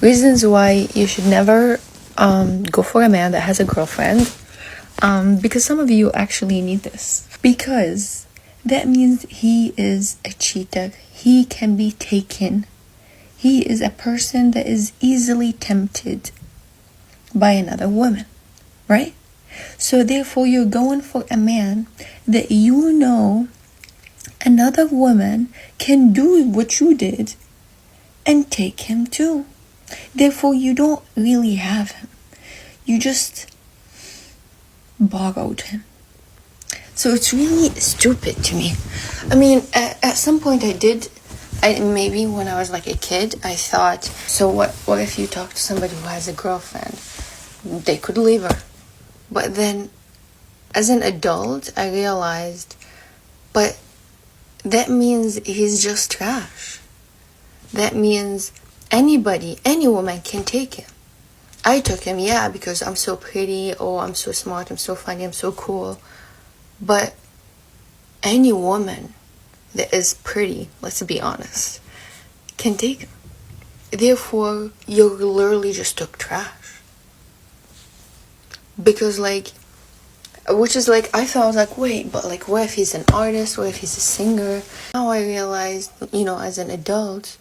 Reasons why you should never go for a man that has a girlfriend. Because some of you actually need this. Because that means he is a cheater. He can be taken. He is a person that is easily tempted by another woman, right? So therefore you're going for a man that you know another woman can do what you did and take him too. Therefore you don't really have him. You just borrowed him. So it's really stupid to me. I mean, at some point maybe when I was like a kid, I thought, so what if you talk to somebody who has a girlfriend? They could leave her. But then, as an adult, I realized, but that means he's just trash. That means any woman can take him. I took him, yeah, because I'm so pretty, I'm so smart, I'm so funny, I'm so cool. But any woman that is pretty, let's be honest, can take him. Therefore, you literally just took trash. Because I thought, wait, but what if he's an artist? What if he's a singer? Now I realized, as an adult,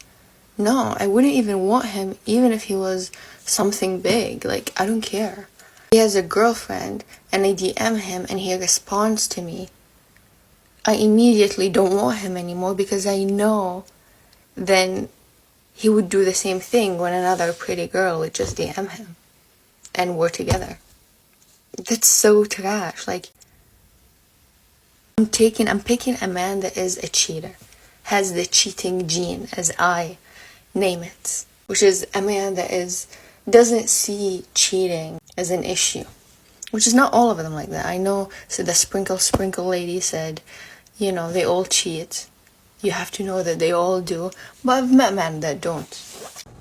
no, I wouldn't even want him, even if he was something big. I don't care. He has a girlfriend, and I DM him, and he responds to me. I immediately don't want him anymore, because I know then he would do the same thing when another pretty girl would just DM him, and we're together. That's so trash. I'm picking a man that is a cheater, has the cheating gene, as I name it, which is a man that doesn't see cheating as an issue, which is not all of them like that. I know, so the sprinkle lady said, they all cheat. You have to know that they all do, but I've met men that don't.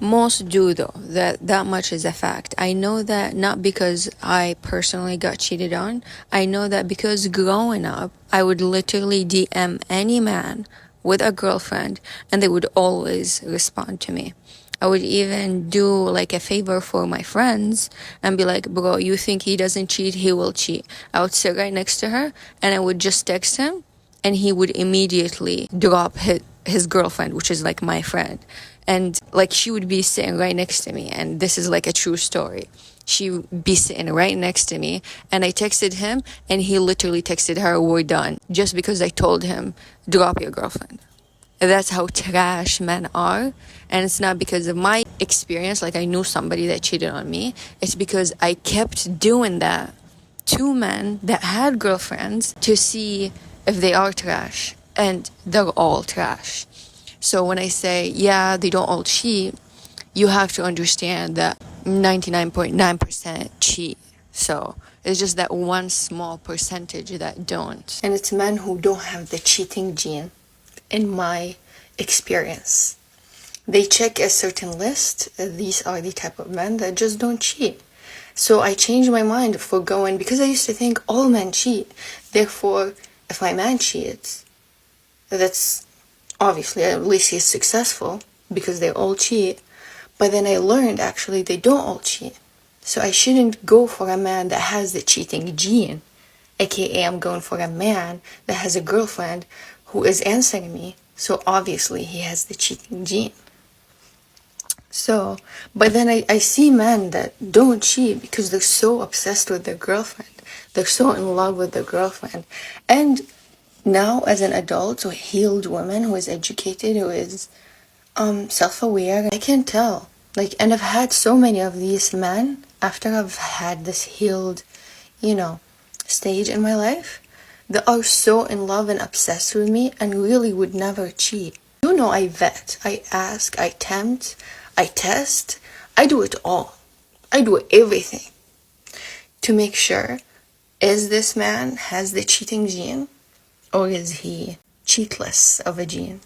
Most do, though. That much is a fact. I know that not because I personally got cheated on. I know that because growing up, I would literally DM any man with a girlfriend, and they would always respond to me. I would even do a favor for my friends and be like, bro, you think he doesn't cheat? He will cheat. I would sit right next to her, and I would just text him, and he would immediately drop his girlfriend, which is my friend. And she would be sitting right next to me, and this is a true story. She would be sitting right next to me, and I texted him, and he literally texted her, we're done, just because I told him, drop your girlfriend. That's how trash men are. And it's not because of my experience, I knew somebody that cheated on me. It's because I kept doing that to men that had girlfriends to see if they are trash, and they're all trash. So when I say, yeah, they don't all cheat, you have to understand that 99.9% cheat. So it's just that one small percentage that don't. And it's men who don't have the cheating gene, in my experience. They check a certain list. These are the type of men that just don't cheat. So I changed my mind because I used to think all men cheat. Therefore, if my man cheats, that's obviously, at least he's successful, because they all cheat. But then I learned, actually, they don't all cheat. So I shouldn't go for a man that has the cheating gene. AKA, I'm going for a man that has a girlfriend who is answering me. So obviously, he has the cheating gene. So, but then I see men that don't cheat because they're so obsessed with their girlfriend. They're so in love with their girlfriend. And now, as an adult, a healed woman who is educated, who is self-aware, I can tell. And I've had so many of these men after I've had this healed, stage in my life, that are so in love and obsessed with me and really would never cheat. I vet, I ask, I tempt, I test, I do it all. I do everything to make sure, is this man has the cheating gene, or is he cheatless of a gene?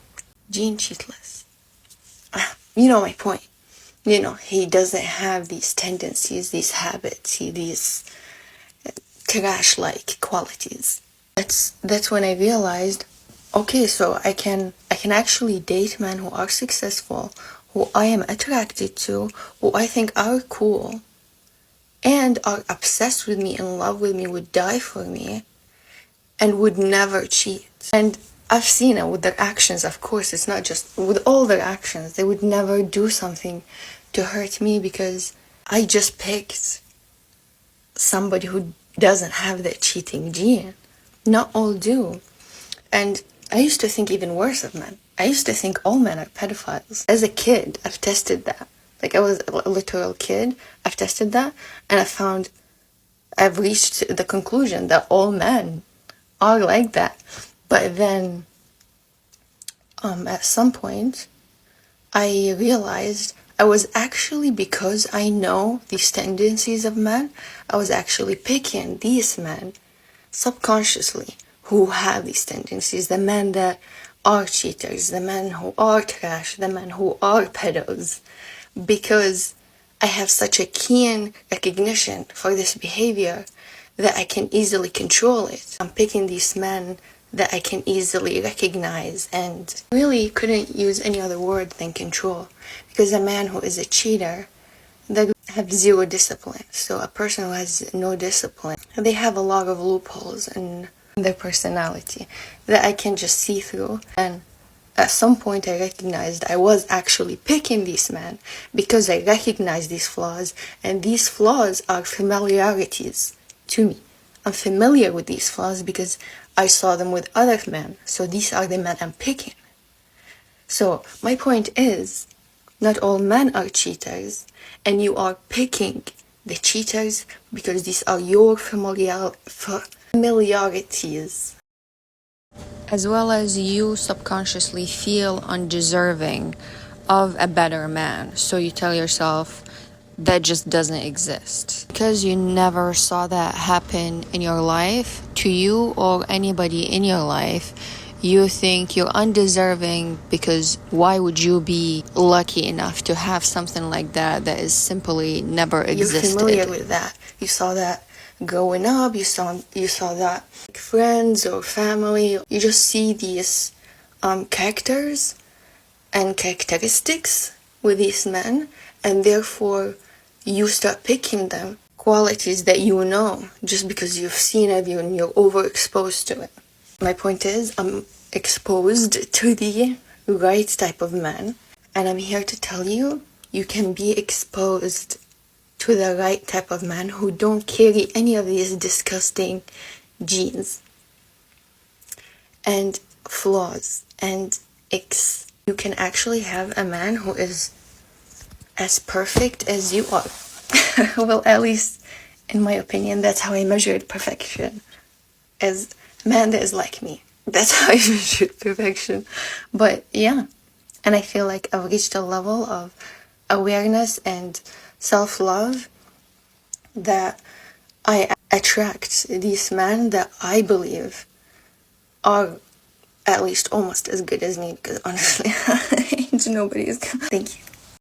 Gene cheatless. You know my point. He doesn't have these tendencies, these habits, these trash-like qualities. That's when I realized, okay, so I can actually date men who are successful, who I am attracted to, who I think are cool, and are obsessed with me, in love with me, would die for me, and would never cheat. And I've seen it with their actions, of course. It's not just with all their actions. They would never do something to hurt me because I just picked somebody who doesn't have that cheating gene. Not all do. And I used to think even worse of men. I used to think all men are pedophiles. As a kid, I've tested that. Like, I was a literal kid. I've tested that, and I've reached the conclusion that all men are like that. But then, at some point, I realized I was actually, because I know these tendencies of men, I was actually picking these men subconsciously who have these tendencies, the men that are cheaters, the men who are trash, the men who are pedos, because I have such a keen recognition for this behavior that I can easily control it. I'm picking these men that I can easily recognize, and really couldn't use any other word than control, because a man who is a cheater, they have zero discipline. So a person who has no discipline, they have a lot of loopholes in their personality that I can just see through. And at some point I recognized I was actually picking these men because I recognized these flaws, and these flaws are familiarities to me. I'm familiar with these flaws because I saw them with other men, so these are the men I'm picking. So my point is, not all men are cheaters, and you are picking the cheaters because these are your familiarities. As well as you subconsciously feel undeserving of a better man. So you tell yourself that just doesn't exist. Because you never saw that happen in your life to you or anybody in your life, you think you're undeserving, because why would you be lucky enough to have something like that that is simply never existed? You're familiar with that. You saw that growing up, you saw that like friends or family. You just see these characters and characteristics with these men, and therefore you start picking them, qualities that you know just because you've seen it and you're overexposed to it. My point is, I'm exposed to the right type of man, and I'm here to tell you, you can be exposed to the right type of man who don't carry any of these disgusting genes and flaws and icks. You can actually have a man who is as perfect as you are. Well, at least in my opinion, that's how I measured perfection. As a man that is like me. That's how I measured perfection. But yeah, and I feel like I've reached a level of awareness and self-love that I attract these men that I believe are at least almost as good as me, because honestly, nobody is. Thank you.